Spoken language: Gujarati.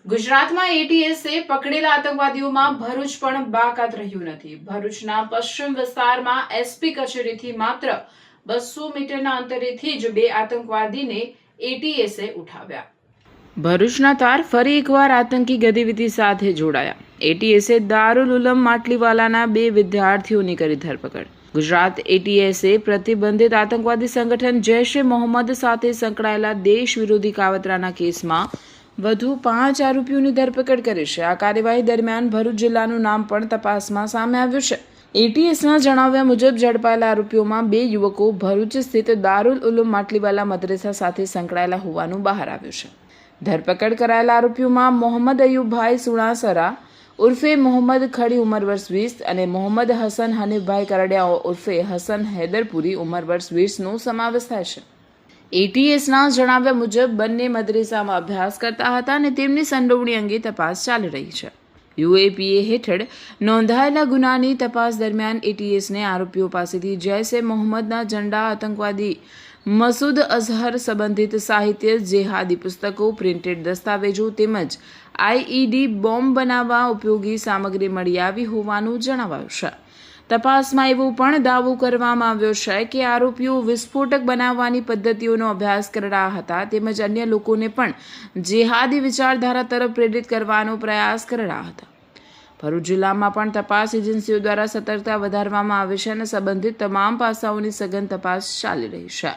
ગુજરાતમાં એટીએસે પકડેલા આતંકવાદીઓમાં ભરૂચ પણ બાકાત રહ્યું નથી. ભરૂચના પશ્ચિમ વિસ્તારમાં એસપી કચેરીથી માત્ર 200 મીટરના અંતરેથી જ 2 આતંકવાદીને એટીએસે ઉઠાવ્યા. ભરૂચના તાર ફરી એકવાર આતંકી ગતિવિધિ સાથે જોડાયા. એટીએસે દારૂલ ઉલમ માટલીવાલાના 2 વિદ્યાર્થીઓની કરી ધરપકડ. ગુજરાત એટીએસે પ્રતિબંધિત આતંકવાદી સંગઠન જૈશ-એ મોહમ્મદ સાથે સંકળાયેલા દેશ વિરોધી કાવતરાના કેસમાં વધુ 5 આરોપીઓની ધરપકડ કરી છે. આ કાર્યવાહી દરમિયાન ભરૂચ જિલ્લાનું નામ પણ તપાસમાં સામે આવ્યું છે. એટીએસના જણાવ્યા મુજબ ઝડપાયેલા આરોપીઓમાં 2 યુવકો ભરૂચ સ્થિત દારૂલ ઉલૂમ માટલીવાલા મદ્રેસા સાથે સંકળાયેલા હોવાનું બહાર આવ્યું છે. ધરપકડ કરાયેલા આરોપીઓમાં મોહમ્મદ અયુબભાઈ સુણાસરા ઉર્ફે મોહમ્મદ ખડી ઉંમર વર્ષ 20 અને મોહમ્મદ હસન હનીફભાઈ કરડિયા ઉર્ફે હસન હૈદરપુરી ઉંમર વર્ષ 20નો સમાવેશ થાય છે. એટીએસના જણાવ્યા મુજબ બંને મદ્રેસામાં અભ્યાસ કરતા હતા અને તેમની સંડોવણી અંગે તપાસ ચાલી રહી છે. યુએપીએ હેઠળ નોંધાયેલા ગુનાની તપાસ દરમિયાન એટીએસને આરોપીઓ પાસેથી જૈશ-એ મોહમ્મદના ઝંડા, આતંકવાદી મસૂદ અઝહર સંબંધિત સાહિત્ય, જેહાદી પુસ્તકો, પ્રિન્ટેડ દસ્તાવેજો તેમજ આઈઈડી બોમ્બ બનાવવા ઉપયોગી સામગ્રી મળી આવી હોવાનું જણાવાયું છે. તપાસમાં એવો પણ દાવો કરવામાં આવ્યો છે કે આરોપીઓ વિસ્ફોટક બનાવવાની પદ્ધતિઓનો અભ્યાસ કરી રહ્યા હતા તેમજ અન્ય લોકોને પણ જેહાદી વિચારધારા તરફ પ્રેરિત કરવાનો પ્રયાસ કરી રહ્યા હતા. ભરૂચ જિલ્લામાં પણ તપાસ એજન્સીઓ દ્વારા સતર્કતા વધારવામાં આવી છે અને સંબંધિત તમામ પાસાઓની સઘન તપાસ ચાલી રહી છે.